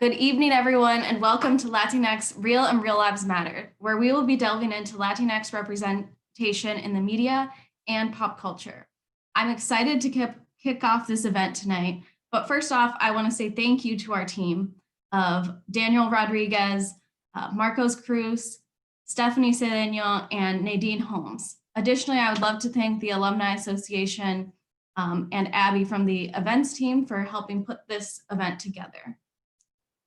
Good evening, everyone, and welcome to Latinx Real and Real Lives Matter, where we will be delving into Latinx representation in the media and pop culture. I'm excited to kick off this event tonight, but first off, I want to say thank you to our team of Daniel Rodriguez, Marcos Cruz, Stephanie Cedeno, and Nadine Holmes. Additionally, I would love to thank the Alumni Association and Abby from the events team for helping put this event together.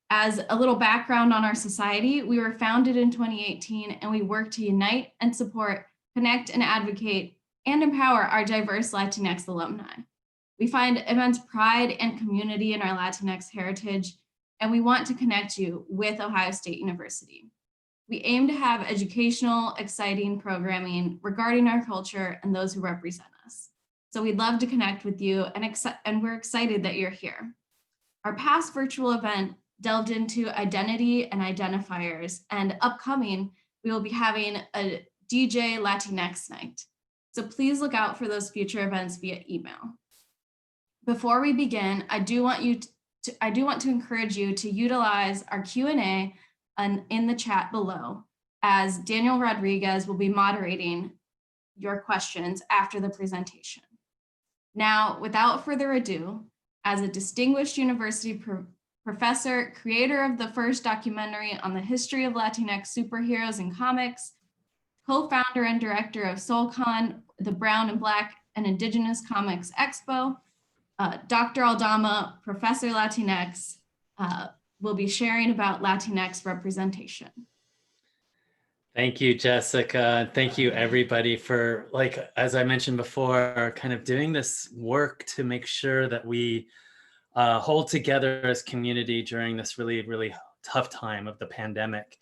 As a little background on our society, we were founded in 2018 and we work to unite and support, connect and advocate, and empower our diverse Latinx alumni. We find immense pride and community in our Latinx heritage, and we want to connect you with Ohio State University. We aim to have educational, exciting programming regarding our culture and those who represent us. So we'd love to connect with you, and we're excited that you're here. Our past virtual event delved into identity and identifiers, and upcoming, we will be having a DJ Latinx night. So please look out for those future events via email. Before we begin, I do want to encourage you to utilize our Q&A in the chat below, as Daniel Rodriguez will be moderating your questions after the presentation. Now, without further ado, as a distinguished university professor, creator of the first documentary on the history of Latinx superheroes and comics, co-founder and director of SoulCon, the Brown and Black and Indigenous Comics Expo, Dr. Aldama, Professor Latinx, will be sharing about Latinx representation. Thank you, Jessica. Thank you, everybody, for, as I mentioned before, kind of doing this work to make sure that we hold together as community during this really, really tough time of the pandemic.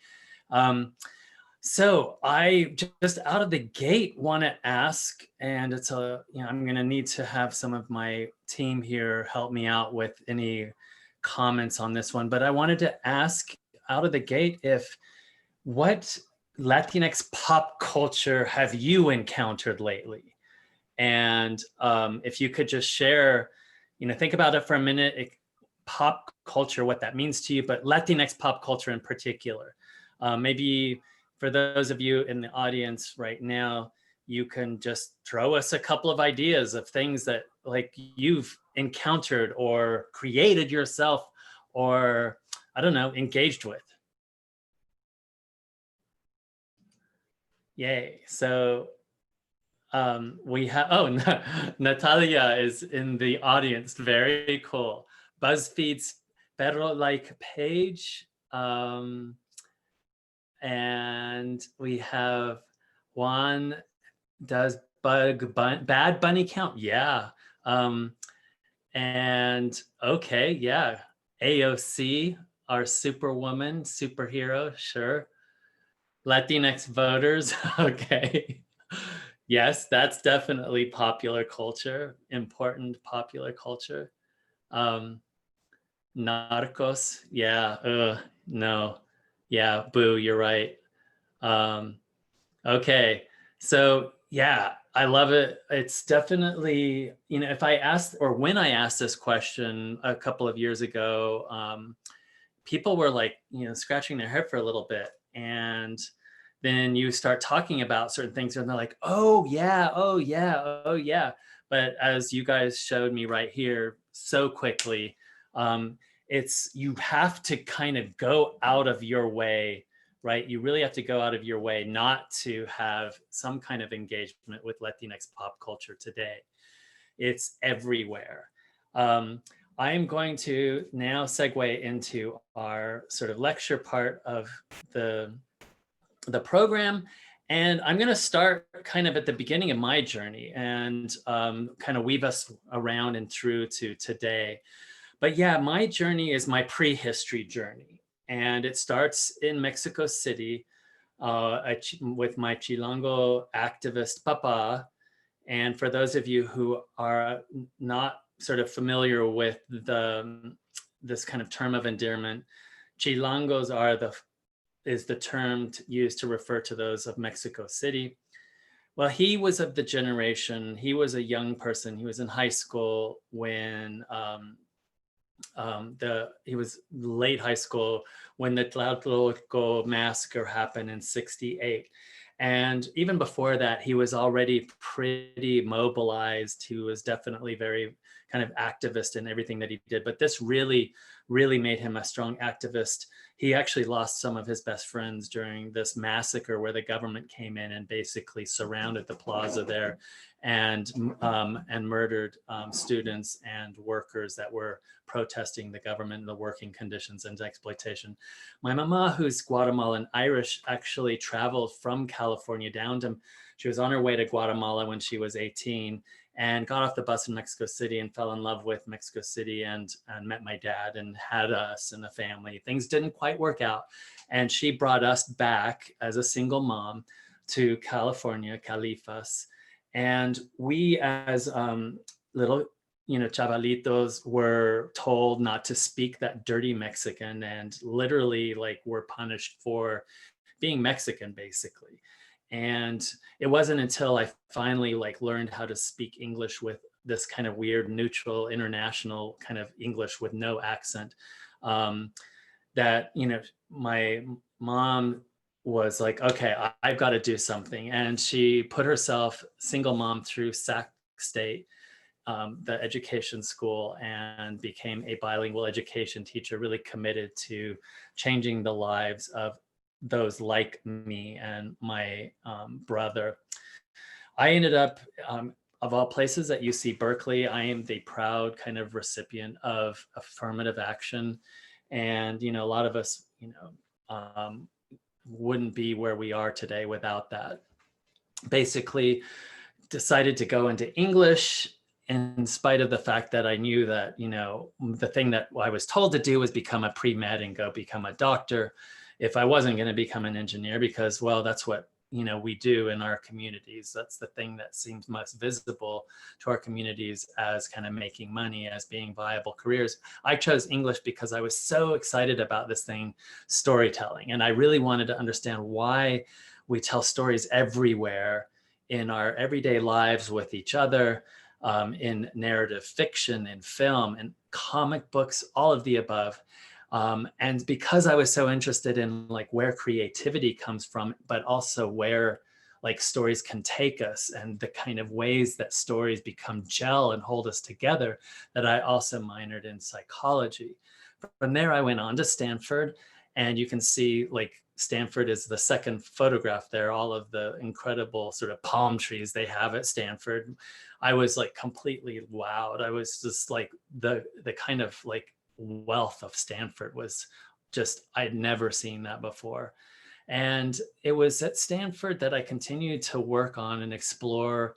So I just out of the gate want to ask, and it's I'm going to need to have some of my team here help me out with any comments on this one, but I wanted to ask out of the gate what Latinx pop culture have you encountered lately? And if you could just share, think about it for a minute, pop culture, what that means to you, but Latinx pop culture in particular. Maybe for those of you in the audience right now, you can just throw us a couple of ideas of things that you've encountered or created yourself, or I don't know, engaged with. Yay. So we have, Natalia is in the audience. Very cool. BuzzFeed's Perro-like page. And we have Juan, does Bad Bunny count? Yeah. And okay, yeah. AOC, our superwoman, superhero, sure. Latinx voters, okay. Yes, that's definitely popular culture, important popular culture. Narcos, yeah, no. Yeah, boo, you're right. Okay, so yeah, I love it. It's definitely, if I asked, or when I asked this question a couple of years ago, people were scratching their head for a little bit. And then you start talking about certain things and they're like, oh yeah, oh yeah, oh yeah. But as you guys showed me right here so quickly, you have to kind of go out of your way, right? You really have to go out of your way not to have some kind of engagement with Latinx pop culture today. It's everywhere. I am going to now segue into our sort of lecture part of the program. And I'm going to start kind of at the beginning of my journey and kind of weave us around and through to today. But yeah, my journey is my prehistory journey. And it starts in Mexico City with my Chilango activist papa. And for those of you who are not sort of familiar with this kind of term of endearment, Chilangos is the term used to refer to those of Mexico City. Well, he was of the generation, he was a young person, he was in high school when he was late high school when the Tlatelolco massacre happened in '68. And even before that, he was already pretty mobilized. He was definitely very kind of activist in everything that he did. But this really, really made him a strong activist. He actually lost some of his best friends during this massacre where the government came in and basically surrounded the plaza there and murdered students and workers that were protesting the government and the working conditions and exploitation. My mama, who's Guatemalan Irish, actually traveled from California down to, she was on her way to Guatemala when she was 18 and got off the bus in Mexico City and fell in love with Mexico City and met my dad and had us and a family. Things didn't quite work out. And she brought us back as a single mom to California, Califas. And we as little, chavalitos were told not to speak that dirty Mexican and literally like were punished for being Mexican basically. And it wasn't until I finally like learned how to speak English with this kind of weird neutral international kind of English with no accent that, my mom was like, okay, I've got to do something. And she put herself single mom through Sac State, the education school, and became a bilingual education teacher, really committed to changing the lives of those like me and my brother. I ended up, of all places at UC Berkeley, I am the proud kind of recipient of affirmative action. And, a lot of us, wouldn't be where we are today without that. Basically, decided to go into English in spite of the fact that I knew that, the thing that I was told to do was become a pre-med and go become a doctor if I wasn't going to become an engineer, because, well, that's what, we do in our communities. That's the thing that seems most visible to our communities as kind of making money, as being viable careers. I chose English because I was so excited about this thing, storytelling. And I really wanted to understand why we tell stories everywhere in our everyday lives with each other, in narrative fiction, in film, in comic books, all of the above. And because I was so interested in like where creativity comes from, but also where like stories can take us and the kind of ways that stories become gel and hold us together, that I also minored in psychology. From there, I went on to Stanford, and you can see like Stanford is the second photograph there, all of the incredible sort of palm trees they have at Stanford. I was like completely wowed. I was just like the kind of like wealth of Stanford was just, I'd never seen that before. And it was at Stanford that I continued to work on and explore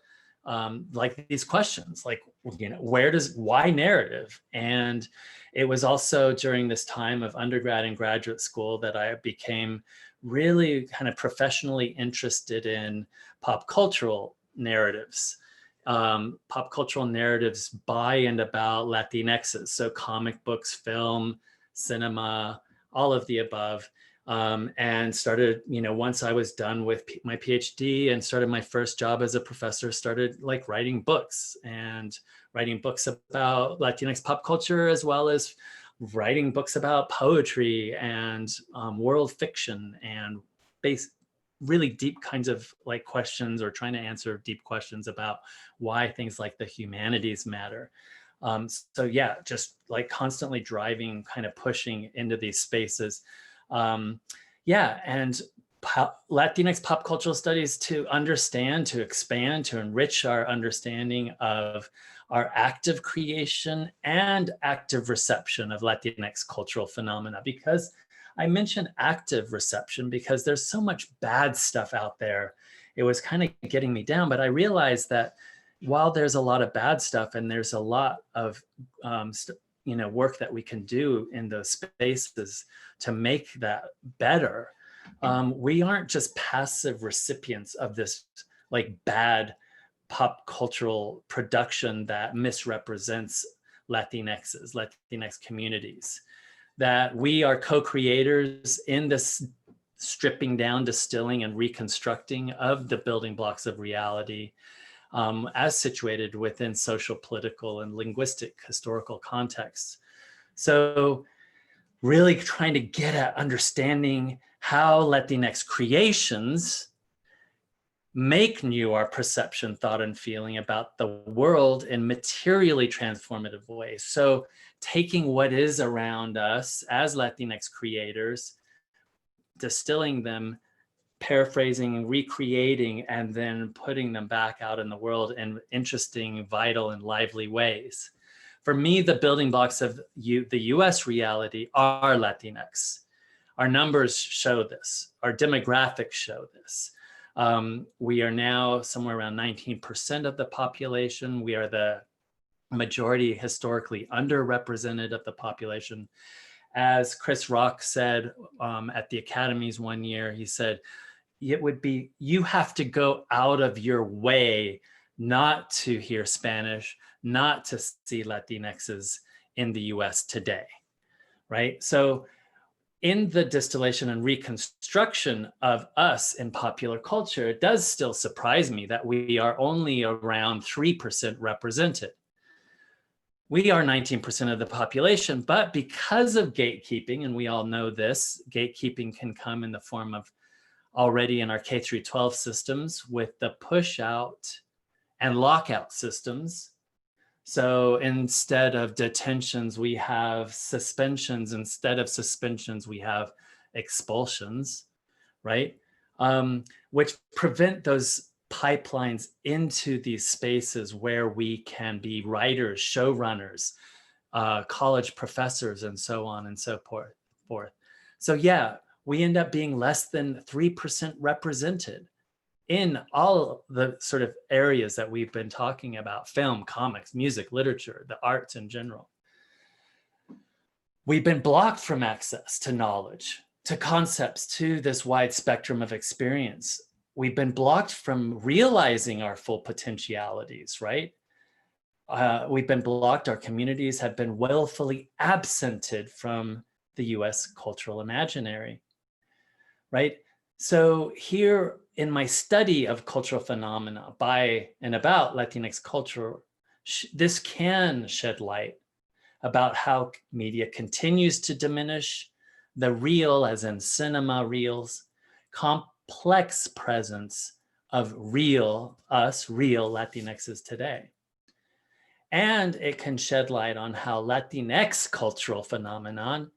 like these questions, like, why narrative? And it was also during this time of undergrad and graduate school that I became really kind of professionally interested in pop cultural narratives. Pop cultural narratives by and about Latinxes, so comic books, film, cinema, all of the above. And started, once I was done with my PhD and started my first job as a professor, started like writing books about Latinx pop culture, as well as writing books about poetry and world fiction and really deep kinds of like questions, or trying to answer deep questions about why things like the humanities matter. So yeah, just like constantly driving, kind of pushing into these spaces. Yeah, and Latinx pop cultural studies to understand, to expand, to enrich our understanding of our active creation and active reception of Latinx cultural phenomena. Because I mentioned active reception because there's so much bad stuff out there. It was kind of getting me down, but I realized that while there's a lot of bad stuff and there's a lot of work that we can do in those spaces to make that better, we aren't just passive recipients of this like bad pop cultural production that misrepresents Latinx communities. That we are co-creators in this stripping down, distilling, and reconstructing of the building blocks of reality, as situated within social, political, and linguistic historical contexts. So really trying to get at understanding how Latinx creations make new our perception, thought, and feeling about the world in materially transformative ways. So taking what is around us as Latinx creators, distilling them, paraphrasing, recreating, and then putting them back out in the world in interesting, vital, and lively ways. For me, the building blocks of the US reality are Latinx. Our numbers show this, our demographics show this. We are now somewhere around 19% of the population. We are the majority historically underrepresented of the population. As Chris Rock said at the Academies one year, he said, it would be, you have to go out of your way not to hear Spanish, not to see Latinxes in the US today, right? So in the distillation and reconstruction of us in popular culture, it does still surprise me that we are only around 3% represented. We are 19% of the population, but because of gatekeeping, and we all know this, gatekeeping can come in the form of already in our K through 12 systems with the push out and lockout systems. So instead of detentions, we have suspensions. Instead of suspensions, we have expulsions, right? Which prevent those pipelines into these spaces where we can be writers, showrunners, college professors, and so on and so forth. So yeah, we end up being less than 3% represented in all the sort of areas that we've been talking about: film, comics, music, literature, the arts in general. We've been blocked from access to knowledge, to concepts, to this wide spectrum of experience. We've been blocked from realizing our full potentialities, right? We've been blocked. Our communities have been willfully absented from the US cultural imaginary, right? So here in my study of cultural phenomena by and about Latinx culture, this can shed light about how media continues to diminish the real, as in cinema reels, complex presence of real us, real Latinxes today. And it can shed light on how Latinx cultural phenomenon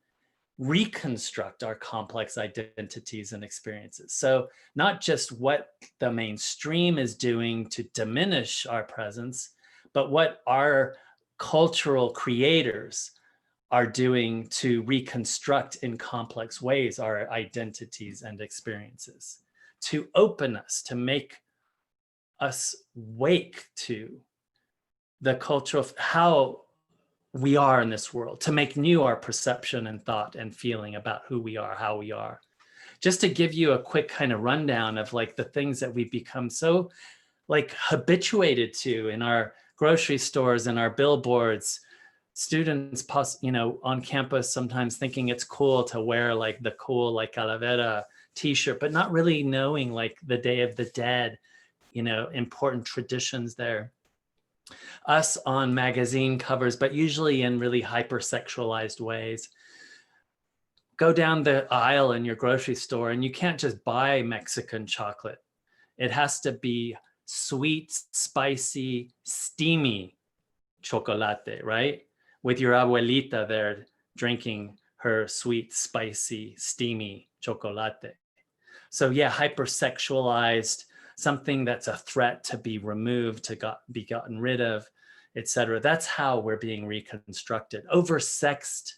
reconstruct our complex identities and experiences. So not just what the mainstream is doing to diminish our presence, but what our cultural creators are doing to reconstruct in complex ways our identities and experiences, to open us, to make us wake to the culture of how we are in this world, to make new our perception and thought and feeling about who we are, how we are. Just to give you a quick kind of rundown of like the things that we've become so like habituated to in our grocery stores and our billboards, students on campus sometimes thinking it's cool to wear like the cool like Calavera t-shirt, but not really knowing like the Day of the Dead, important traditions there. Us on magazine covers, but usually in really hypersexualized ways. Go down the aisle in your grocery store and you can't just buy Mexican chocolate. It has to be sweet, spicy, steamy chocolate, right? With your abuelita there drinking her sweet, spicy, steamy chocolate. So yeah, hypersexualized, something that's a threat to be removed, to be gotten rid of, etc. That's how we're being reconstructed. Oversexed,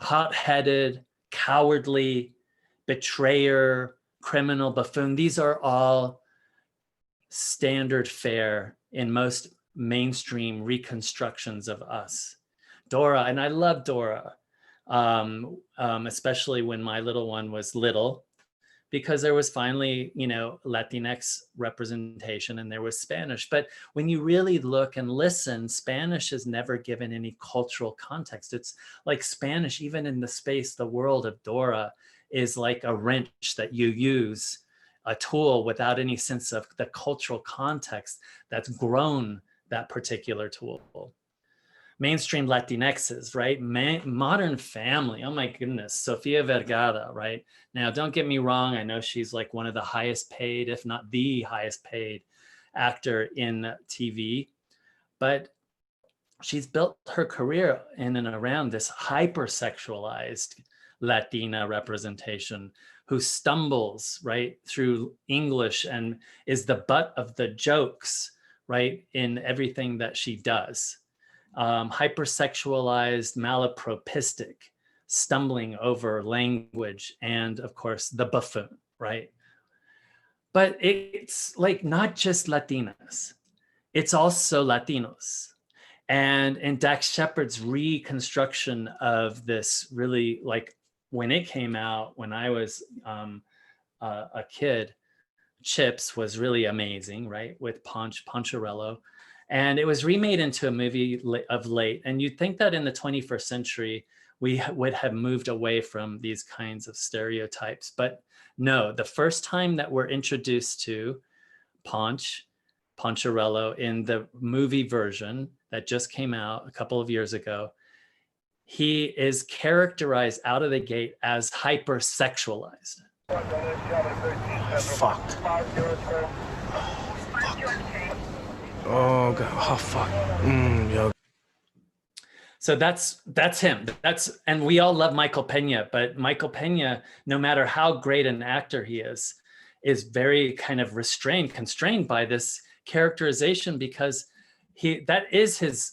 hot-headed, cowardly, betrayer, criminal, buffoon. These are all standard fare in most mainstream reconstructions of us. Dora, and I love Dora, especially when my little one was little, because there was finally, Latinx representation and there was Spanish. But when you really look and listen, Spanish is never given any cultural context. It's like Spanish, even in the space, the world of Dora is like a wrench that you use, a tool without any sense of the cultural context that's grown that particular tool. mainstream Latinxes, right? Modern Family. Oh my goodness. Sofia Vergara, right? Now, don't get me wrong. I know she's like one of the highest paid, if not the highest paid actor in TV, but she's built her career in and around this hypersexualized Latina representation who stumbles right through English and is the butt of the jokes, right, in everything that she does. Hypersexualized, malapropistic, stumbling over language, and of course, the buffoon, right? But it's like not just Latinas, it's also Latinos. And in Dax Shepard's reconstruction of this, really, like when it came out, when I was a kid, Chips was really amazing, right? With Poncherello. And it was remade into a movie of late. And you'd think that in the 21st century, we would have moved away from these kinds of stereotypes. But no, the first time that we're introduced to Poncherello in the movie version that just came out a couple of years ago, he is characterized out of the gate as hypersexualized. Fuck. Oh god. Oh fuck. Yo. So that's him. And we all love Michael Pena, but Michael Pena, no matter how great an actor he is very kind of constrained by this characterization, because that is his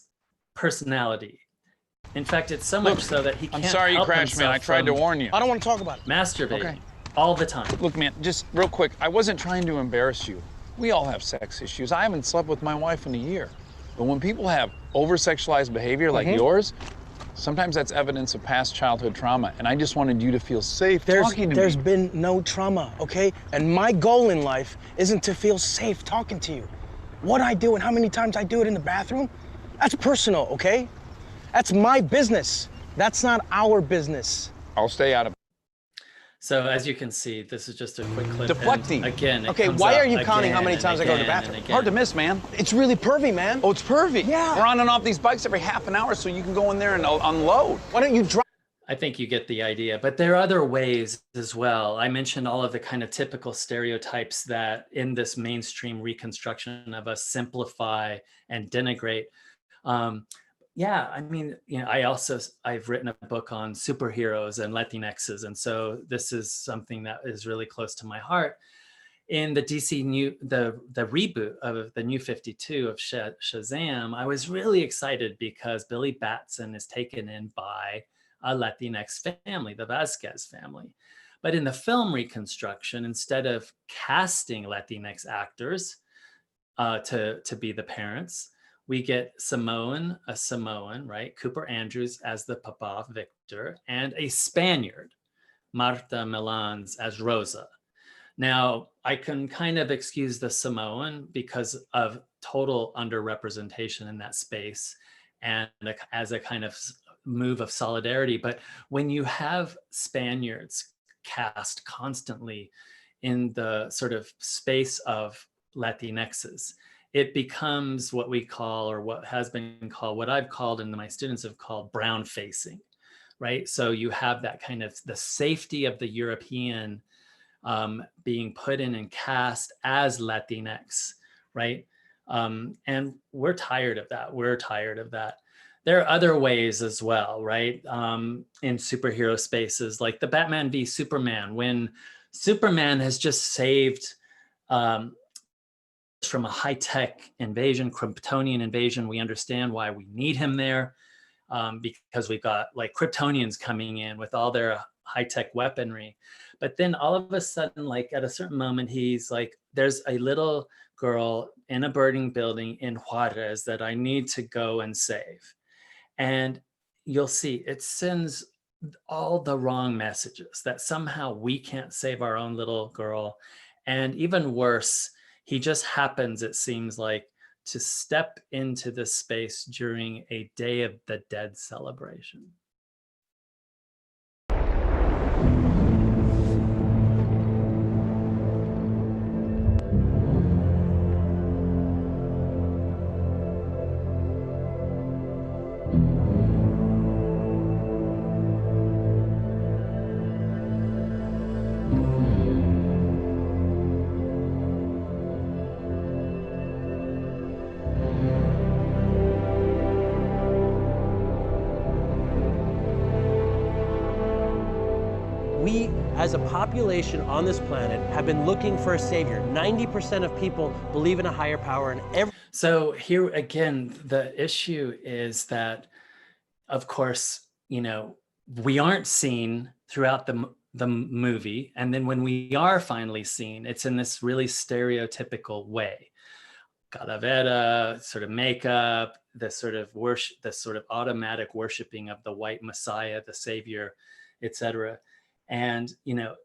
personality. In fact, it's so much so that he can't. I'm sorry you crashed, man. I tried to warn you. I don't want to talk about it. Masturbating all the time. Look, man, just real quick. I wasn't trying to embarrass you. We all have sex issues. I haven't slept with my wife in a year. But when people have over-sexualized behavior like yours, sometimes that's evidence of past childhood trauma. And I just wanted you to feel safe talking to me. There's been no trauma, okay? And my goal in life isn't to feel safe talking to you. What I do and how many times I do it in the bathroom, that's personal, okay? That's my business. That's not our business. I'll stay out of it. So as you can see, this is just a quick clip. Deflecting. And again, Okay, why are you counting how many times I go to the bathroom? Hard to miss, man. It's really pervy, man. Oh, it's pervy. Yeah. We're on and off these bikes every half an hour so you can go in there and unload. Why don't you drive? I think you get the idea, but there are other ways as well. I mentioned all of the kind of typical stereotypes that in this mainstream reconstruction of us simplify and denigrate. Yeah, I mean, I've written a book on superheroes and Latinxes. And so this is something that is really close to my heart. In the DC the reboot of the New 52 of Shazam, I was really excited because Billy Batson is taken in by a Latinx family, the Vasquez family. But in the film reconstruction, instead of casting Latinx actors to be the parents, we get a Samoan, right? Cooper Andrews as the Papa, Victor, and a Spaniard, Marta Milans as Rosa. Now, I can kind of excuse the Samoan because of total underrepresentation in that space and as a kind of move of solidarity. But when you have Spaniards cast constantly in the sort of space of Latinxes, it becomes what we call, or what has been called, what I've called and my students have called brown facing, right? So you have that kind of the safety of the European being put in and cast as Latinx, right? And we're tired of that. We're tired of that. There are other ways as well, right? In superhero spaces, like the Batman v Superman, when Superman has just saved from a high-tech invasion, Kryptonian invasion. We understand why we need him there, because we've got like Kryptonians coming in with all their high-tech weaponry. But then all of a sudden, like at a certain moment, he's like, there's a little girl in a burning building in Juarez that I need to go and save. And you'll see it sends all the wrong messages that somehow we can't save our own little girl. And even worse, he just happens, it seems like, to step into this space during a Day of the Dead celebration. as a population on this planet, have been looking for a savior. 90% of people believe in a higher power, and every... So here again, the issue is that, of course, you know, we aren't seen throughout the movie, and then when we are finally seen, it's in this really stereotypical way. Calavera, sort of makeup, this sort of worship, this sort of automatic worshiping of the white Messiah, the Savior, etc. And you know,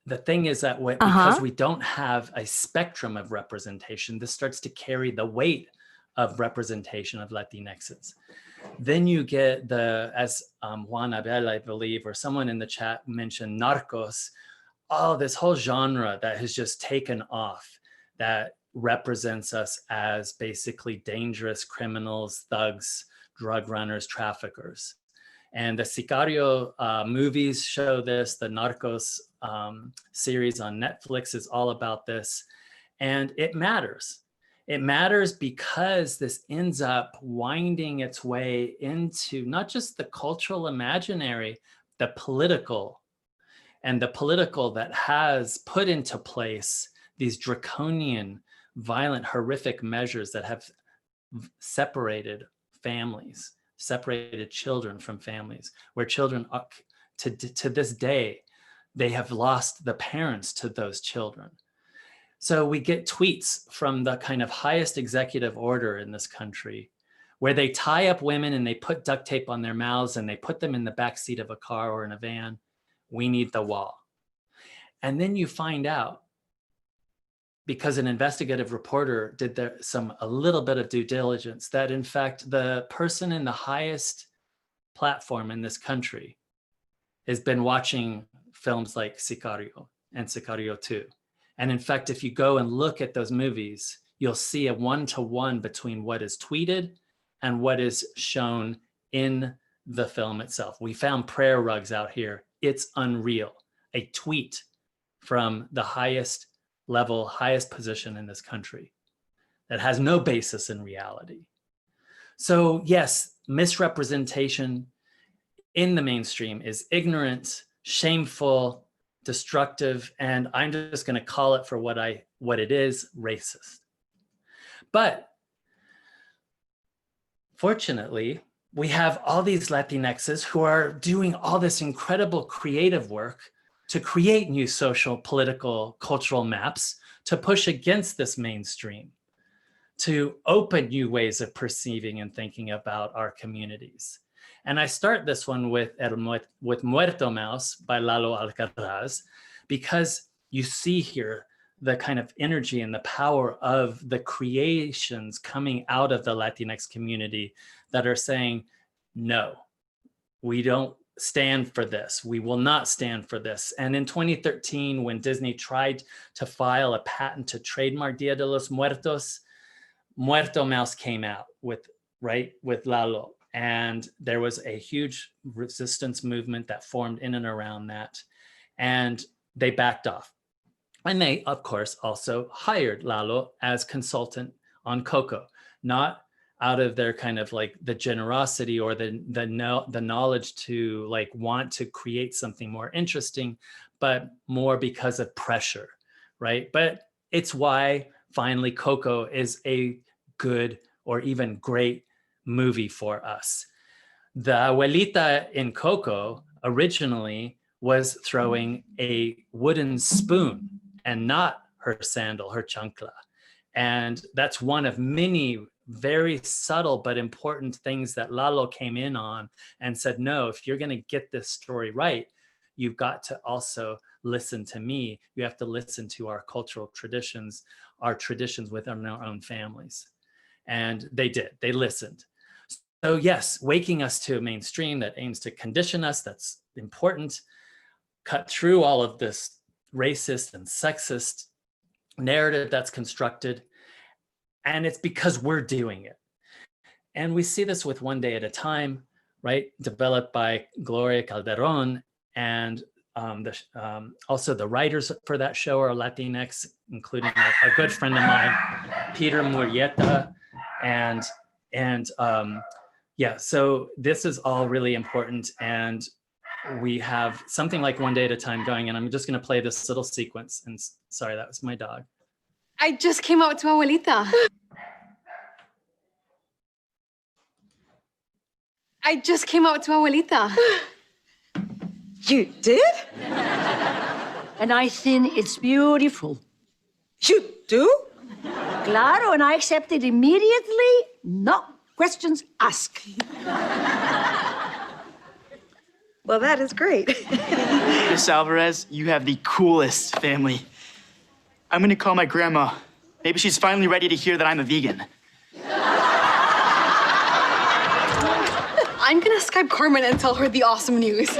the thing is that because we don't have a spectrum of representation, this starts to carry the weight of representation of Latinxes. Then you get the, as Juan Abel, I believe, or someone in the chat mentioned, Narcos, this whole genre that has just taken off, that represents us as basically dangerous criminals, thugs, drug runners, traffickers. And the Sicario movies show this. The Narcos series on Netflix is all about this. And it matters. It matters because this ends up winding its way into not just the cultural imaginary, the political, and the political that has put into place these draconian, violent, horrific measures that have separated families, separated children from families, where children to this day, they have lost the parents to those children. So we get tweets from the kind of highest executive order in this country where they tie up women and they put duct tape on their mouths and they put them in the backseat of a car or in a van. We need the wall. And then you find out, because an investigative reporter did a little bit of due diligence, that in fact, the person in the highest platform in this country has been watching films like Sicario and Sicario 2. And in fact, if you go and look at those movies, you'll see a one-to-one between what is tweeted and what is shown in the film itself. We found prayer rugs out here. It's unreal. A tweet from the highest level, highest position in this country that has no basis in reality. So yes, misrepresentation in the mainstream is ignorant, shameful, destructive, and I'm just going to call it for what it is, racist. But fortunately, we have all these Latinxes who are doing all this incredible creative work to create new social, political, cultural maps to push against this mainstream, to open new ways of perceiving and thinking about our communities. And I start this one with Muerto Mouse by Lalo Alcaraz, because you see here the kind of energy and the power of the creations coming out of the Latinx community that are saying, no, we don't stand for this. We will not stand for this. And in 2013, when Disney tried to file a patent to trademark Dia de los Muertos, Muerto Mouse came out with Lalo. And there was a huge resistance movement that formed in and around that. And they backed off. And they, of course, also hired Lalo as consultant on Coco, not out of their kind of like the generosity or the knowledge to like want to create something more interesting, but more because of pressure, right? But it's why finally Coco is a good or even great movie for us. The abuelita in Coco originally was throwing a wooden spoon and not her sandal, her chancla. And that's one of many very subtle but important things that Lalo came in on and said, no, if you're going to get this story right, you've got to also listen to me. You have to listen to our cultural traditions, our traditions within our own families. And they did, they listened. So yes, waking us to a mainstream that aims to condition us, that's important, cut through all of this racist and sexist narrative that's constructed. And it's because we're doing it. And we see this with One Day at a Time, right? Developed by Gloria Calderon. And also the writers for that show are Latinx, including a good friend of mine, Peter Murrieta. And yeah, so this is all really important. And we have something like One Day at a Time going, and I'm just going to play this little sequence. And sorry, that was my dog. I just came out to abuelita. I just came out to abuelita. You did? And I think it's beautiful. You do? Claro, and I accepted immediately. No questions asked. Well, that is great. Miss Alvarez, you have the coolest family. I'm gonna call my grandma. Maybe she's finally ready to hear that I'm a vegan. I'm gonna Skype Carmen and tell her the awesome news.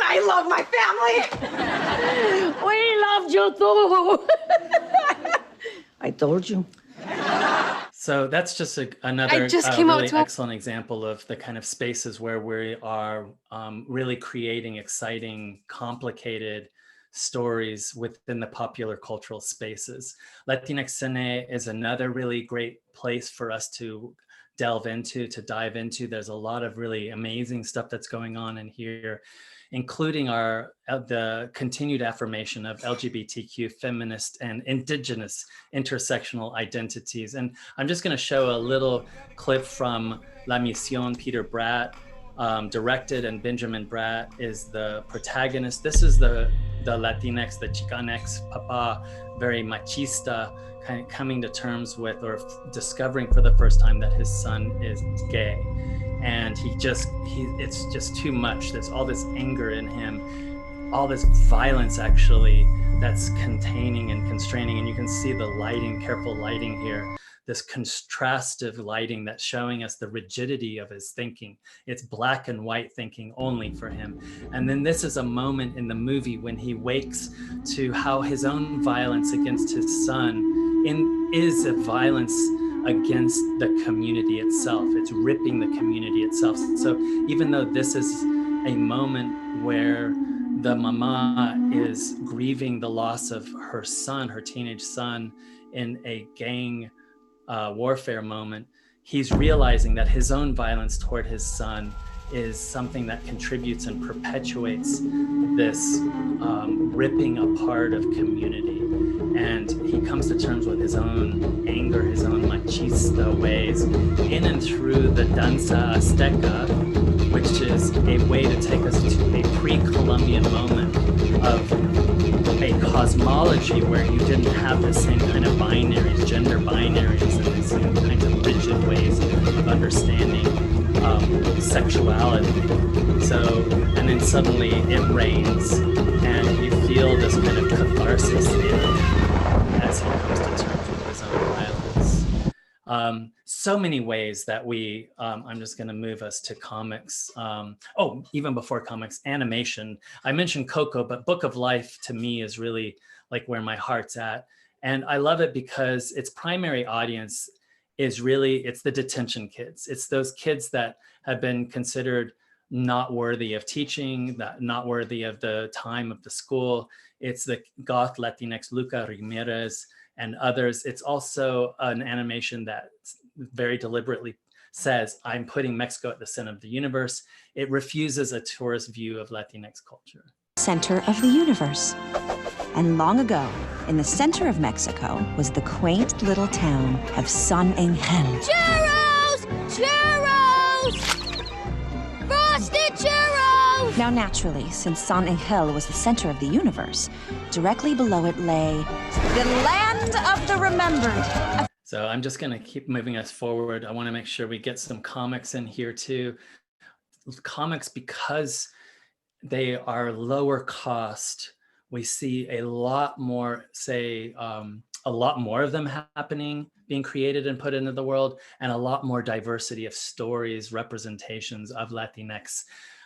I love my family. We loved you too. I told you. So that's just another came out really to excellent example of the kind of spaces where we are really creating exciting, complicated stories within the popular cultural spaces. Latinx Cine is another really great place for us to delve into, to dive into. There's a lot of really amazing stuff that's going on in here, including the continued affirmation of LGBTQ, feminist, and indigenous intersectional identities. And I'm just going to show a little clip from La Misión. Peter Bratt directed, and Benjamin Bratt is the protagonist. This is the Latinx, the Chicanx Papa, very machista, kind of coming to terms with or discovering for the first time that his son is gay. And it's just too much. There's all this anger in him, all this violence actually that's containing and constraining. And you can see the lighting, careful lighting here, this contrastive lighting that's showing us the rigidity of his thinking. It's black and white thinking only for him. And then this is a moment in the movie when he wakes to how his own violence against his son is a violence against the community itself. It's ripping the community itself. So even though this is a moment where the mama is grieving the loss of her son, her teenage son, in a gang warfare moment, he's realizing that his own violence toward his son is something that contributes and perpetuates this ripping apart of community. And he comes to terms with his own anger, his own machista ways, in and through the danza azteca, which is a way to take us to a pre-Columbian moment of a cosmology where you didn't have the same kind of binaries, gender binaries, and the same kinds of rigid ways of understanding sexuality. So, and then suddenly it rains, and you feel this kind of catharsis as he comes to terms with his own violence. So many ways that we, I'm just gonna move us to comics. Even before comics, animation. I mentioned Coco, but Book of Life to me is really like where my heart's at. And I love it because its primary audience is really, it's the detention kids. It's those kids that have been considered not worthy of teaching, that not worthy of the time of the school. It's the goth Latinx Luca Ramirez and others. It's also an animation that very deliberately says, I'm putting Mexico at the center of the universe. It refuses a tourist view of Latinx culture. Center of the universe. And long ago, in the center of Mexico, was the quaint little town of San Angel. Churros! Churros! Frosted churros! Now naturally, since San Angel was the center of the universe, directly below it lay the land of the remembered. So I'm just gonna keep moving us forward. I wanna make sure we get some comics in here too. Comics, because they are lower cost, we see a lot more, a lot more of them happening, being created and put into the world, and a lot more diversity of stories, representations of Latinx.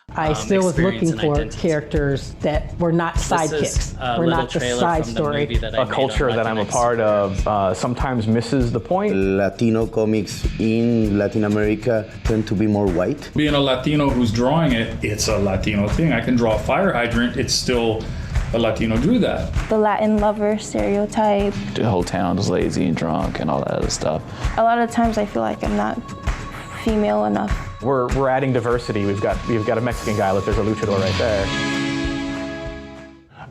I still was looking for characters that were not sidekicks, were not the side story. A culture that I'm a part of sometimes misses the point. Latino comics in Latin America tend to be more white. Being a Latino who's drawing it, it's a Latino thing. I can draw a fire hydrant, it's still a Latino drew that. The Latin lover stereotype. The whole town is lazy and drunk and all that other stuff. A lot of times I feel like I'm not female enough. We're adding diversity. We've got a Mexican guy. Look, there's a luchador right there.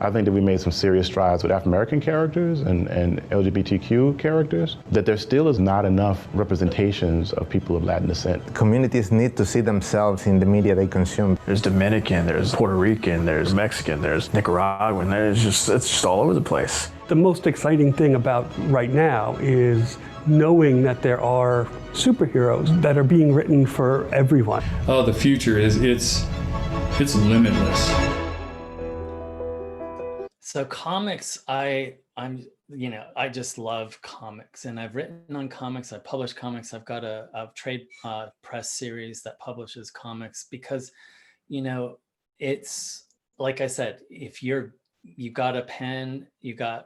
I think that we made some serious strides with African-American characters and LGBTQ characters, that there still is not enough representations of people of Latin descent. Communities need to see themselves in the media they consume. There's Dominican, there's Puerto Rican, there's Mexican, there's Nicaraguan, it's just all over the place. The most exciting thing about right now is knowing that there are superheroes that are being written for everyone. Oh, the future it's limitless. So comics, I just love comics, and I've written on comics. I've published comics. I've got a trade press series that publishes comics because, it's like I said, if you got a pen, you got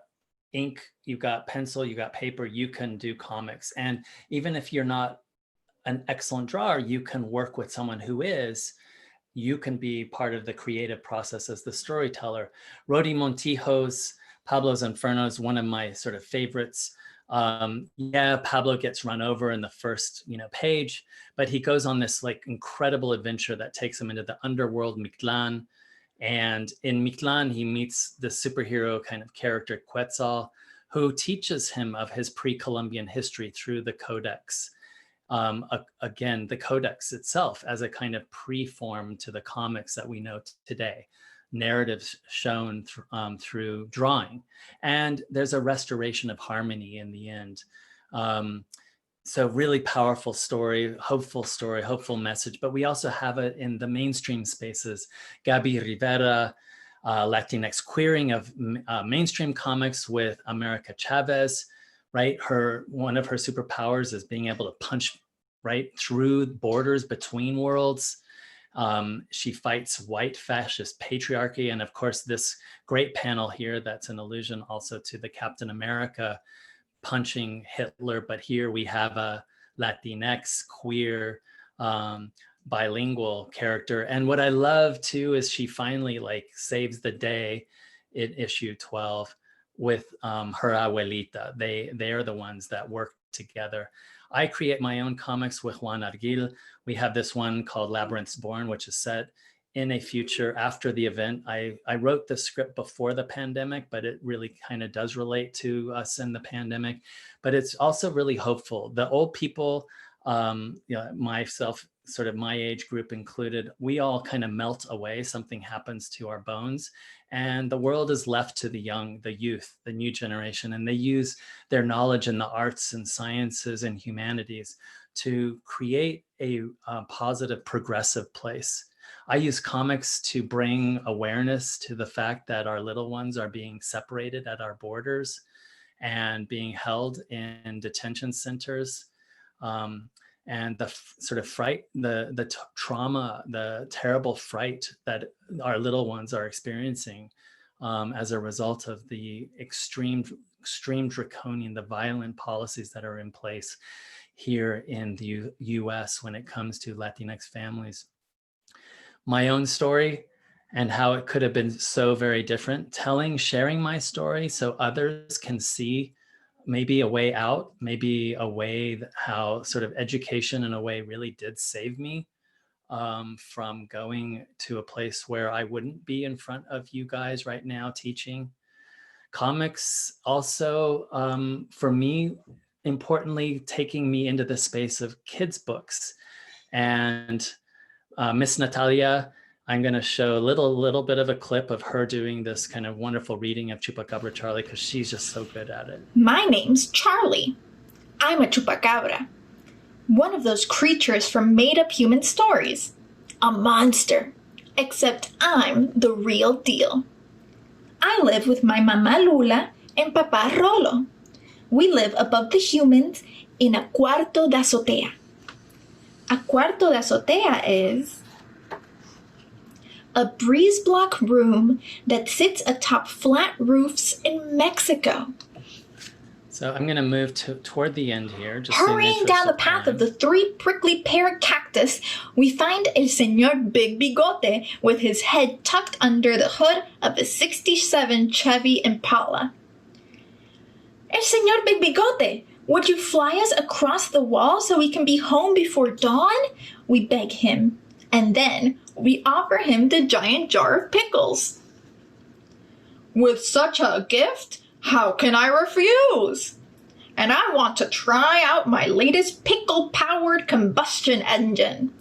ink, you got pencil, you got paper, you can do comics. And even if you're not an excellent drawer, you can work with someone who is. You can be part of the creative process as the storyteller. Rodi Montijo's Pablo's Inferno is one of my sort of favorites. Pablo gets run over in the first, page, but he goes on this like incredible adventure that takes him into the underworld, Mictlan. And in Mictlan, he meets the superhero kind of character Quetzal, who teaches him of his pre-Columbian history through the Codex. Again, the Codex itself as a kind of pre-form to the comics that we know today, narratives shown through drawing. And there's a restoration of harmony in the end. So really powerful story, hopeful message, but we also have it in the mainstream spaces. Gabi Rivera, Latinx queering of mainstream comics with America Chavez, right? One of her superpowers is being able to punch right through borders between worlds. She fights white fascist patriarchy. And of course, this great panel here, that's an allusion also to the Captain America punching Hitler. But here we have a Latinx queer bilingual character. And what I love too, is she finally saves the day in issue 12 with her abuelita. They are the ones that work together. I create my own comics with Juan Arguil. We have this one called Labyrinths Born, which is set in a future after the event. I wrote the script before the pandemic, but it really kind of does relate to us in the pandemic. But it's also really hopeful. The old people, myself, sort of my age group included, we all kind of melt away. Something happens to our bones, and the world is left to the young, the youth, the new generation, and they use their knowledge in the arts and sciences and humanities to create a positive, progressive place. I use comics to bring awareness to the fact that our little ones are being separated at our borders and being held in detention centers. And the sort of fright, the trauma, the terrible fright that our little ones are experiencing as a result of the extreme draconian, the violent policies that are in place here in the US when it comes to Latinx families. My own story and how it could have been so very different, sharing my story so others can see maybe a way out, maybe a way that how sort of education in a way really did save me from going to a place where I wouldn't be in front of you guys right now teaching. Comics also, for me, importantly, taking me into the space of kids' books. And Miss Natalia, I'm going to show a little bit of a clip of her doing this kind of wonderful reading of Chupacabra Charlie, because she's just so good at it. My name's Charlie. I'm a chupacabra, one of those creatures from made-up human stories. A monster, except I'm the real deal. I live with my Mama Lula and Papa Rolo. We live above the humans in a cuarto de azotea. A cuarto de azotea is a breeze block room that sits atop flat roofs in Mexico. So I'm going to move toward the end here. Hurrying down the path of the 3 prickly pear cactus, we find El Señor Big Bigote with his head tucked under the hood of a '67 Chevy Impala. El Señor Big Bigote, Would you fly us across the wall so we can be home before dawn? We beg him, and then we offer him the giant jar of pickles. With such a gift, how can I refuse? And I want to try out my latest pickle-powered combustion engine.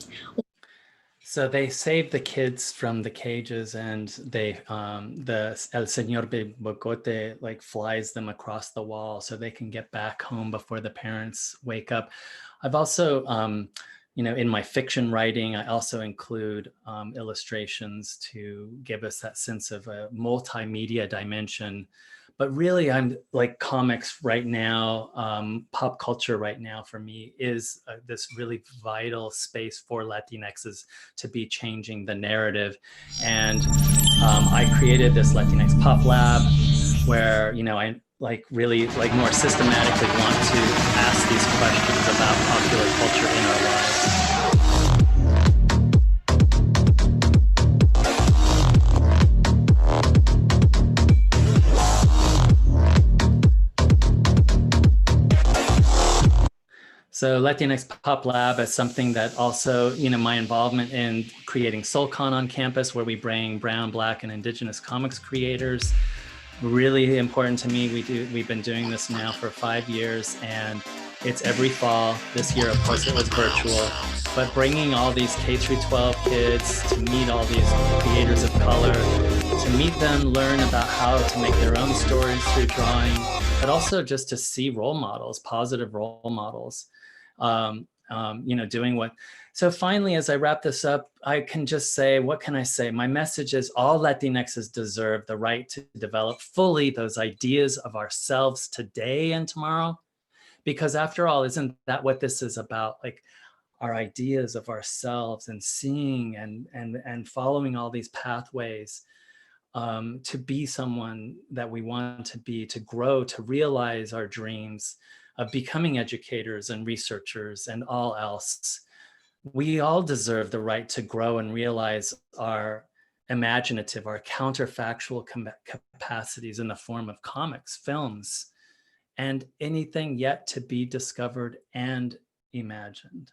So they save the kids from the cages, and they the El Señor Bogote like flies them across the wall so they can get back home before the parents wake up. I've also in my fiction writing, I also include illustrations to give us that sense of a multimedia dimension. But really, I'm like comics right now, pop culture right now for me is this really vital space for Latinxes to be changing the narrative. And I created this Latinx Pop Lab where, I really more systematically want to ask these questions about popular culture in our lives. So Latinx Pop Lab is something that also, my involvement in creating SoulCon on campus, where we bring Brown, Black, and Indigenous comics creators, really important to me. We've been doing this now for 5 years, and it's every fall. This year, of course, it was virtual, but bringing all these K-12 kids to meet all these creators of color, to meet them, learn about how to make their own stories through drawing, but also just to see role models, positive role models. Doing what. So finally, as I wrap this up, I can just say, what can I say? My message is all Latinxes deserve the right to develop fully those ideas of ourselves today and tomorrow. Because after all, isn't that what this is about? Like our ideas of ourselves and seeing and following all these pathways to be someone that we want to be, to grow, to realize our dreams of becoming educators and researchers and all else. We all deserve the right to grow and realize our imaginative, our counterfactual capacities in the form of comics, films, and anything yet to be discovered and imagined.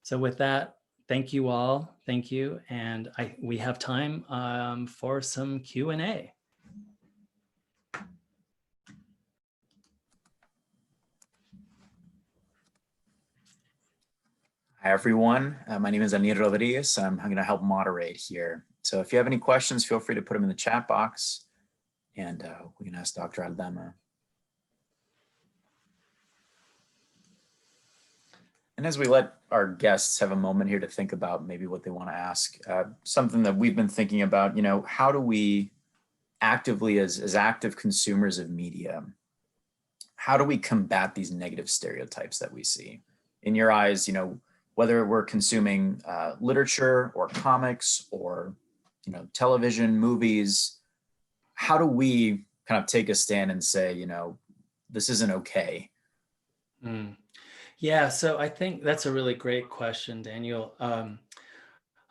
So with that, thank you all. Thank you. And we have time for some Q&A. Hi, everyone. My name is Anir Rodriguez. I'm going to help moderate here. So if you have any questions, feel free to put them in the chat box, and we can ask Dr. Aldama. And as we let our guests have a moment here to think about maybe what they want to ask, something that we've been thinking about, how do we actively, as active consumers of media, how do we combat these negative stereotypes that we see? In your eyes, whether we're consuming literature or comics or television, movies, how do we kind of take a stand and say, this isn't okay? Yeah, so I think that's a really great question, Daniel.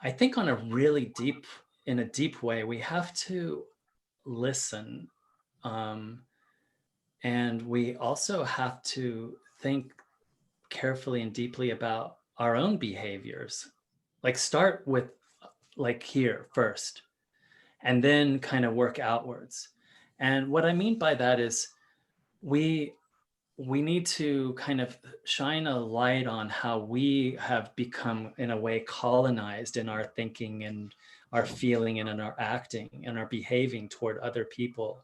I think in a deep way, we have to listen. And we also have to think carefully and deeply about our own behaviors. Like start with here first, and then kind of work outwards. And what I mean by that is we need to kind of shine a light on how we have become, in a way, colonized in our thinking and our feeling and in our acting and our behaving toward other people.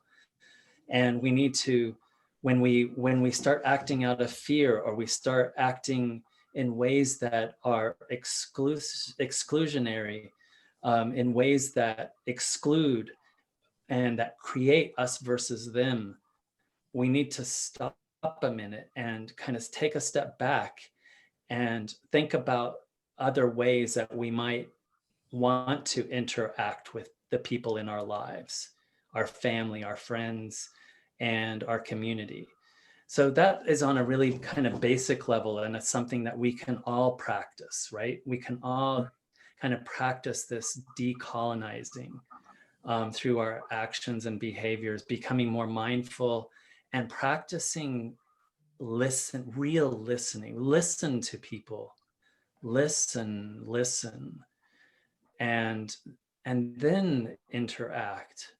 And we need to, when we start acting out of fear, or we start acting in ways that are exclusionary, in ways that exclude and that create us versus them, we need to stop a minute and kind of take a step back and think about other ways that we might want to interact with the people in our lives, our family, our friends, and our community. So that is on a really kind of basic level, and it's something that we can all practice, right? We can all kind of practice this decolonizing through our actions and behaviors, becoming more mindful and practicing real listening, listen to people, listen, and then interact.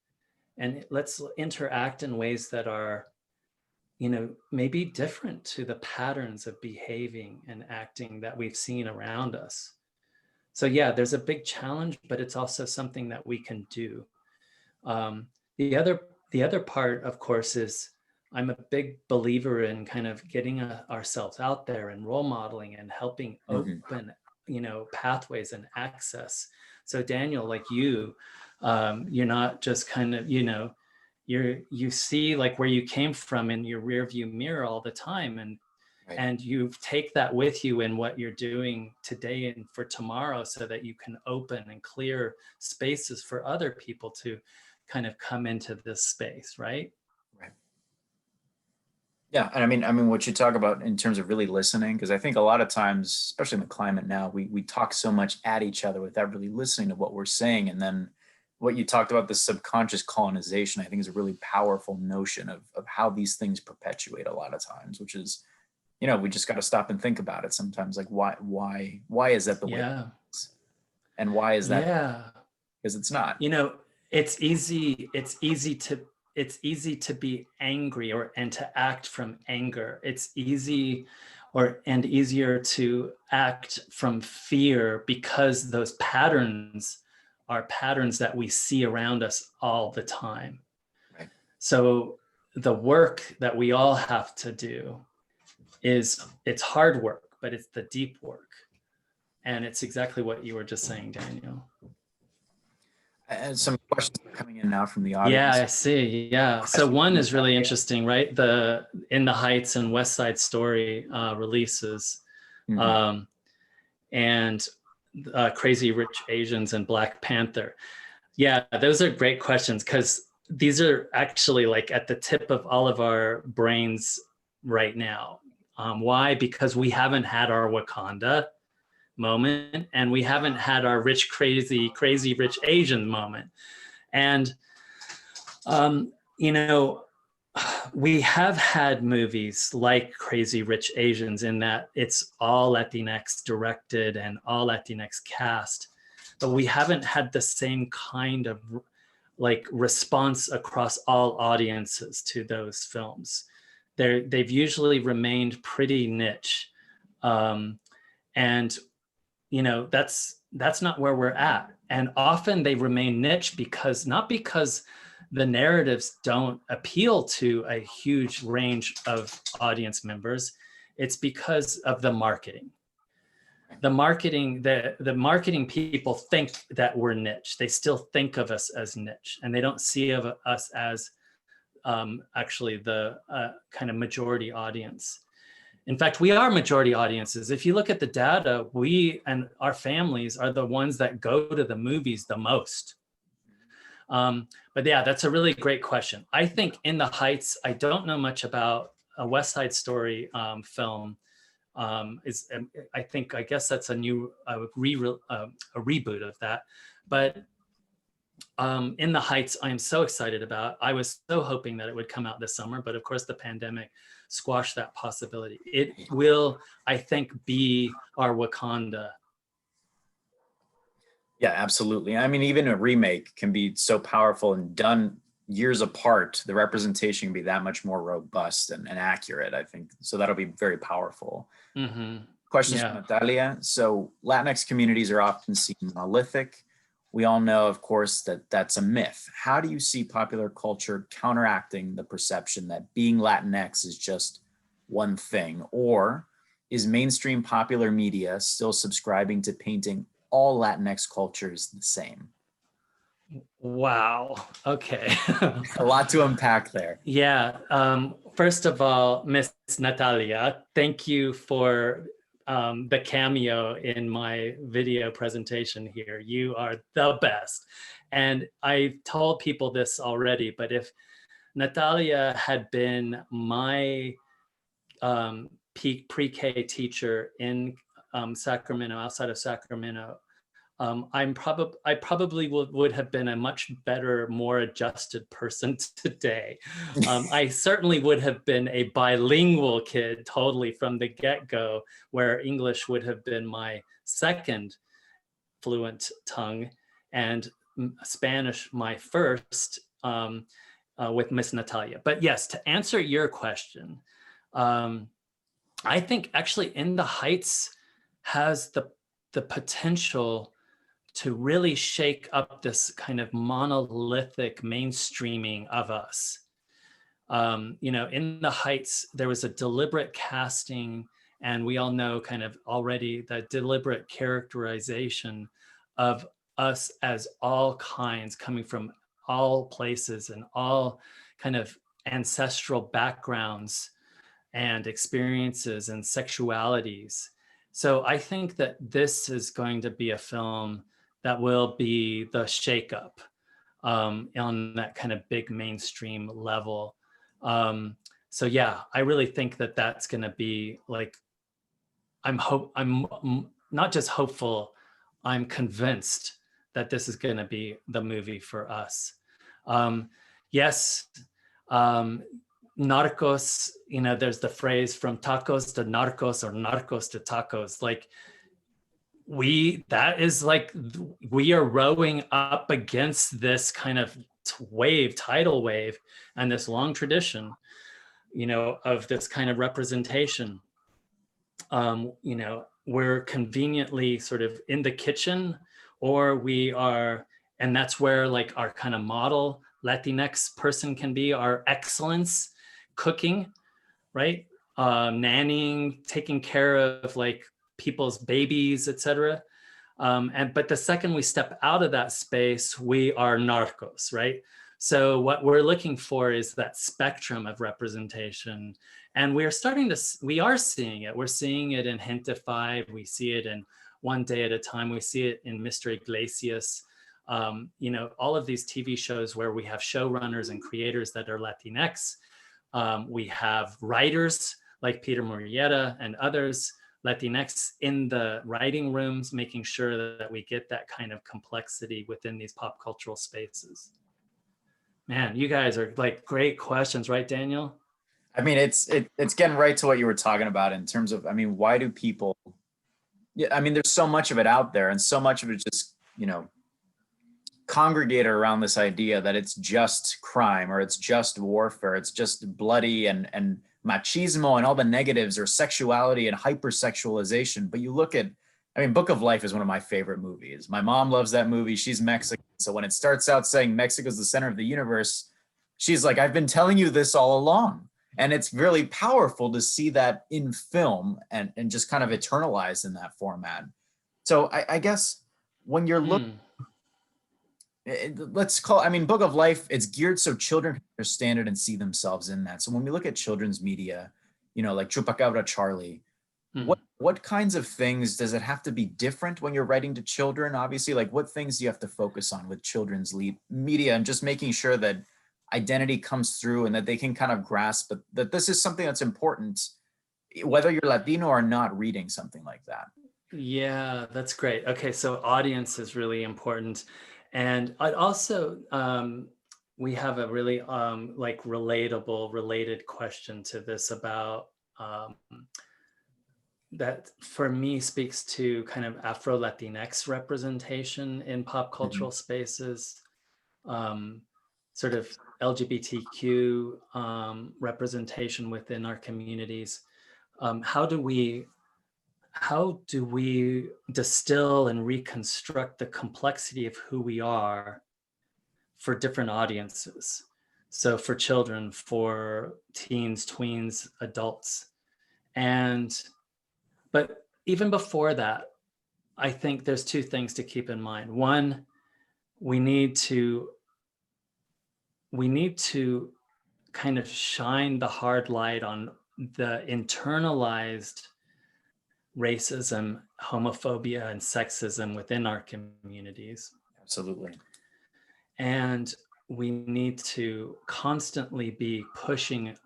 And let's interact in ways that are, maybe different to the patterns of behaving and acting that we've seen around us. So yeah, there's a big challenge, but it's also something that we can do. The other part, of course, is I'm a big believer in kind of getting ourselves out there and role modeling and helping open, pathways and access. So Daniel, like you're not just kind of, you see like where you came from in your rear view mirror all the time, and you take that with you in what you're doing today and for tomorrow, so that you can open and clear spaces for other people to kind of come into this space, right? Right. Yeah, and I mean, what you talk about in terms of really listening, because I think a lot of times, especially in the climate now, we talk so much at each other without really listening to what we're saying. And then what you talked about, the subconscious colonization, I think is a really powerful notion of how these things perpetuate a lot of times, which is, we just got to stop and think about it sometimes. Like, why is that the way it is? And why is that? Yeah. Because it's not. It's easy to be angry and to act from anger. It's easier to act from fear, because those patterns are patterns that we see around us all the time. Right. So the work that we all have to do it's hard work, but it's the deep work. And it's exactly what you were just saying, Daniel. And some questions are coming in now from the audience. Yeah, I see. Yeah. So one is really interesting, right? The In the Heights and West Side Story releases, and Crazy Rich Asians and Black Panther. Yeah, those are great questions, because these are actually like at the tip of all of our brains right now. Why? Because we haven't had our Wakanda moment, and we haven't had our crazy rich Asian moment. And we have had movies like Crazy Rich Asians, in that it's all Latinx directed and all Latinx cast, but we haven't had the same kind of like response across all audiences to those films. They've usually remained pretty niche, and that's not where we're at. And often they remain niche not because the narratives don't appeal to a huge range of audience members. It's because of the marketing. The marketing people think that we're niche. They still think of us as niche, and they don't see of us as actually the kind of majority audience. In fact, we are majority audiences. If you look at the data, we and our families are the ones that go to the movies the most. But yeah, that's a really great question. I think In the Heights, I don't know much about a West Side Story film. I guess that's a new reboot of that. But In the Heights, I am so excited about. I was so hoping that it would come out this summer, but of course the pandemic squashed that possibility. It will, I think, be our Wakanda. Yeah, absolutely. I mean, even a remake can be so powerful, and done years apart, the representation can be that much more robust and accurate, I think. So that'll be very powerful. Questions from Natalia. So Latinx communities are often seen monolithic. We all know, of course, that that's a myth. How do you see popular culture counteracting the perception that being Latinx is just one thing? Or is mainstream popular media still subscribing to painting all Latinx cultures the same? Wow. Okay. A lot to unpack there. Yeah. First of all, Miss Natalia, thank you for the cameo in my video presentation here. You are the best. And I've told people this already, but if Natalia had been my pre-K teacher in Sacramento, outside of Sacramento, I probably would have been a much better, more adjusted person today. I certainly would have been a bilingual kid totally from the get-go, where English would have been my second fluent tongue and Spanish my first, with Miss Natalia. But yes, to answer your question, I think actually In the Heights has the potential to really shake up this kind of monolithic mainstreaming of us. In the Heights, there was a deliberate casting, and we all know kind of already the deliberate characterization of us as all kinds, coming from all places and all kind of ancestral backgrounds and experiences and sexualities. So I think that this is going to be a film that will be the shakeup on that kind of big mainstream level. So yeah, I really think that that's going to be like, I'm not just hopeful, I'm convinced that this is going to be the movie for us. Yes, narcos, there's the phrase from tacos to narcos or narcos to tacos. Like that is like, we are rowing up against this kind of tidal wave, and this long tradition, of this kind of representation. We're conveniently sort of in the kitchen, or we are, and that's where like our kind of model Latinx person can be, our excellence, cooking, right? Nannying, taking care of like people's babies, etc. But the second we step out of that space, we are narcos, right? So what we're looking for is that spectrum of representation. And we are seeing it. We're seeing it in Gentify. We see it in One Day at a Time. We see it in Mr. Iglesias. All of these TV shows where we have showrunners and creators that are Latinx. We have writers like Peter Murrieta and others, Latinx, in the writing rooms, making sure that we get that kind of complexity within these pop cultural spaces. Man, you guys are like great questions, right, Daniel? I mean, it's getting right to what you were talking about in terms of, why do people, there's so much of it out there, and so much of it just, congregated around this idea that it's just crime, or it's just warfare, it's just bloody and machismo and all the negatives, or sexuality and hypersexualization. But you look at, Book of Life is one of my favorite movies. My mom loves that movie. She's Mexican. So when it starts out saying Mexico's the center of the universe, she's like, I've been telling you this all along. And it's really powerful to see that in film and just kind of eternalized in that format. So I guess when you're looking, let's call, Book of Life, it's geared so children can understand it and see themselves in that. So when we look at children's media, like Chupacabra Charlie, what kinds of things does it have to be different when you're writing to children? Obviously, like what things do you have to focus on with children's media, and just making sure that identity comes through and that they can kind of grasp that this is something that's important, whether you're Latino or not, reading something like that. Yeah, that's great. Okay, so audience is really important. And I'd also, we have a really related question to this about that for me speaks to kind of Afro-Latinx representation in pop cultural spaces, sort of LGBTQ representation within our communities. How do we distill and reconstruct the complexity of who we are for different audiences? So for children, for teens, tweens, adults. But even before that, I think there's two things to keep in mind. One, we need to kind of shine the hard light on the internalized racism, homophobia, and sexism within our communities. Absolutely. And we need to constantly be pushing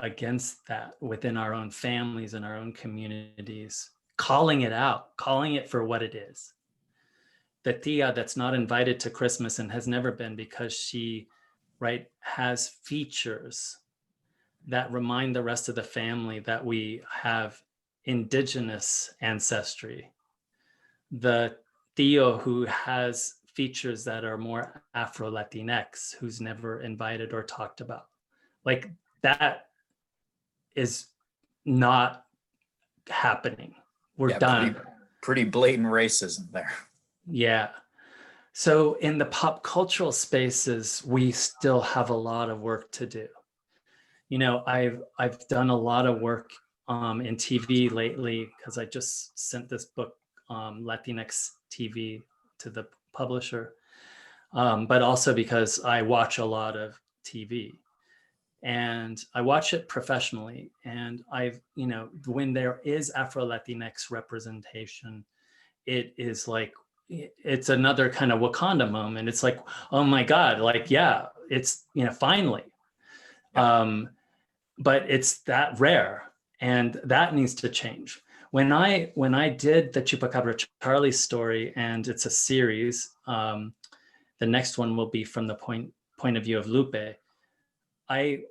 against that within our own families and our own communities, calling it out, calling it for what it is. the tia that's not invited to Christmas and has never been because she, right, has features that remind the rest of the family that we have indigenous ancestry. The tío who has features that are more Afro-Latinx, who's never invited or talked about. Like that is not happening. We're done. Pretty blatant racism there. Yeah. So in the pop cultural spaces, we still have a lot of work to do. You know, I've done a lot of work in TV lately because I just sent this book, Latinx TV, to the publisher, but also because I watch a lot of TV. And I watch it professionally. And I've, you know, when there is Afro-Latinx representation, it is like, it's another kind of Wakanda moment. It's like, oh my God, like, yeah, it's, you know, finally. But it's that rare, and that needs to change. When I did the Chupacabra Charlie story, and it's a series, the next one will be from the point of view of Lupe. I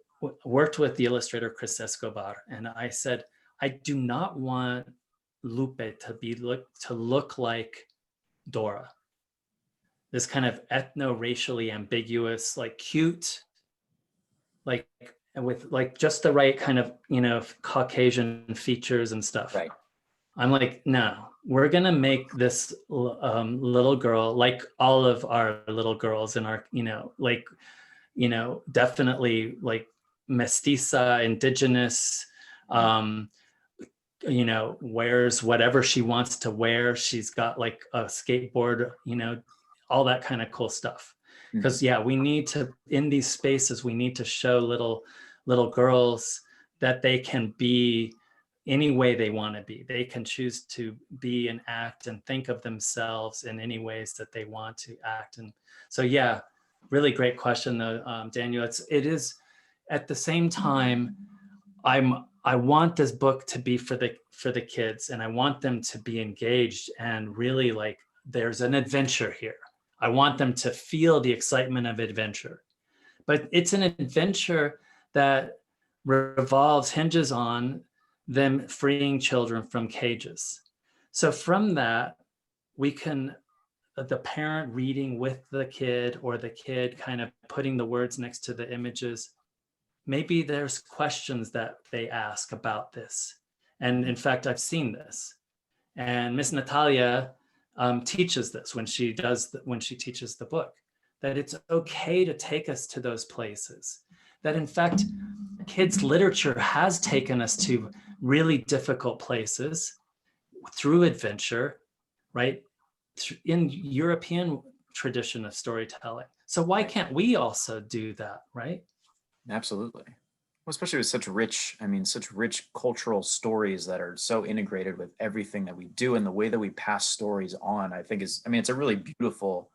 worked with the illustrator Chris Escobar, and I said, I do not want Lupe to look like Dora. This kind of ethno-racially ambiguous, like cute, like with like just the right kind of, you know, Caucasian features and stuff. Right. I'm like, no, we're gonna make this little girl like all of our little girls in our, you know, like, you know, definitely like mestiza, indigenous, you know, wears whatever she wants to wear. She's got like a skateboard, you know, all that kind of cool stuff. Because yeah, we need to, in these spaces, we need to show little girls that they can be any way they want to be. They can choose to be and act and think of themselves in any ways that they want to act. And so, yeah, really great question though, Daniel. It is at the same time, I want this book to be for the kids, and I want them to be engaged and really like there's an adventure here. I want them to feel the excitement of adventure, but it's an adventure that hinges on them freeing children from cages. So from that, we can, the parent reading with the kid or the kid kind of putting the words next to the images, maybe there's questions that they ask about this. And in fact, I've seen this. And Miss Natalia teaches this when she teaches the book, that it's okay to take us to those places. That in fact, kids' literature has taken us to really difficult places through adventure, right? In European tradition of storytelling. So why can't we also do that, right? Absolutely. Well, especially with such rich cultural stories that are so integrated with everything that we do, and the way that we pass stories on, I think it's a really beautiful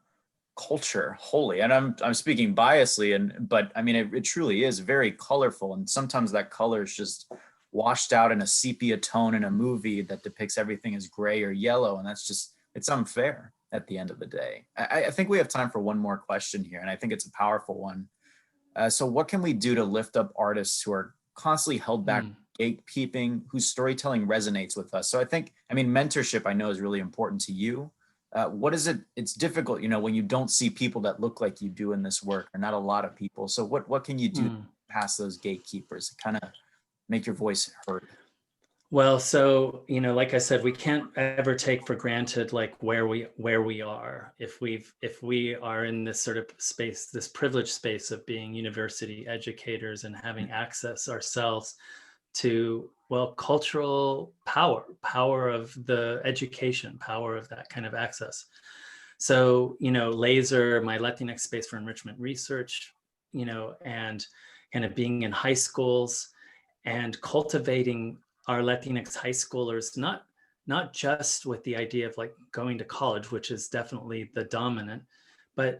culture wholly. And I'm speaking biasly, but I mean, it truly is very colorful. And sometimes that color is just washed out in a sepia tone in a movie that depicts everything as gray or yellow. And it's unfair at the end of the day. I think we have time for one more question here, and I think it's a powerful one. So what can we do to lift up artists who are constantly held back, gatekeeping, whose storytelling resonates with us? So I think, mentorship I know is really important to you. What is it? It's difficult, when you don't see people that look like you do in this work, or not a lot of people. So what can you do past those gatekeepers to kind of make your voice heard? Well, so, like I said, we can't ever take for granted like where we are. If we are in this sort of space, this privileged space of being university educators and having access ourselves to, well, cultural power of the education, power of that kind of access. So, Laser, my Latinx space for enrichment research, and kind of being in high schools and cultivating our Latinx high schoolers, not just with the idea of like going to college, which is definitely the dominant, but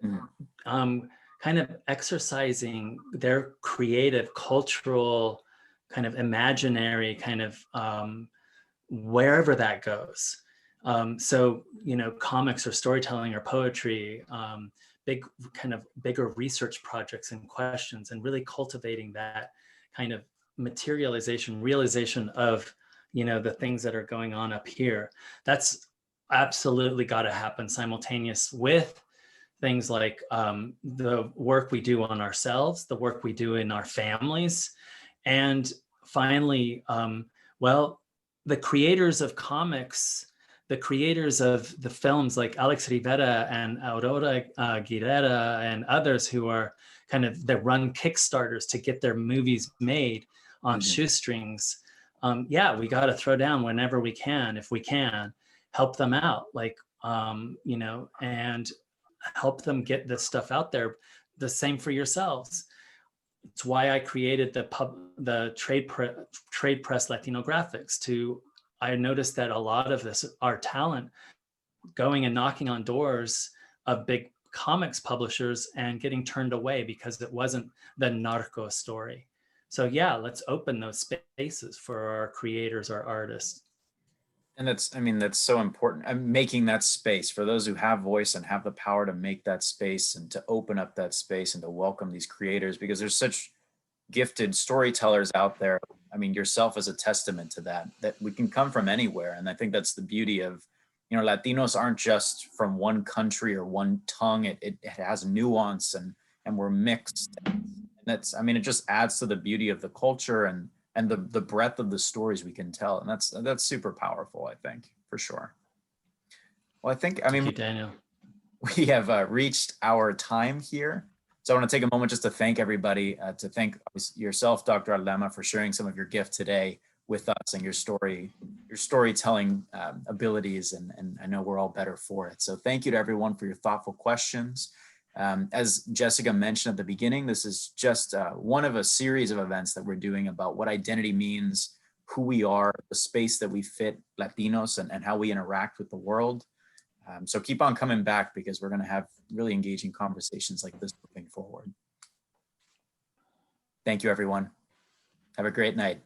kind of exercising their creative, cultural, kind of imaginary, kind of wherever that goes. So, comics or storytelling or poetry, bigger research projects and questions, and really cultivating that kind of realization of, the things that are going on up here. That's absolutely got to happen simultaneous with things like the work we do on ourselves, the work we do in our families, and finally, the creators of comics, the creators of the films like Alex Rivera and Aurora Guerrera and others who are that run Kickstarters to get their movies made on shoestrings. We got to throw down whenever we can, if we can, help them out, and help them get this stuff out there. The same for yourselves. It's why I created the trade press Latino graphics. I noticed that a lot of our talent going and knocking on doors of big comics publishers and getting turned away because it wasn't the narco story. So let's open those spaces for our creators, our artists. And that's so important. I'm making that space for those who have voice and have the power to make that space and to open up that space and to welcome these creators, because there's such gifted storytellers out there. I mean, yourself is a testament to that we can come from anywhere. And I think that's the beauty of, Latinos aren't just from one country or one tongue. It has nuance and we're mixed. And it just adds to the beauty of the culture and the breadth of the stories we can tell. And that's super powerful, I think, for sure. Well, Thank you, Daniel. We have reached our time here. So I want to take a moment just to thank everybody, to thank yourself, Dr. Alema, for sharing some of your gift today with us and your storytelling abilities. And I know we're all better for it. So thank you to everyone for your thoughtful questions. As Jessica mentioned at the beginning, this is just one of a series of events that we're doing about what identity means, who we are, the space that we fit Latinos, and how we interact with the world. So keep on coming back, because we're going to have really engaging conversations like this moving forward. Thank you, everyone. Have a great night.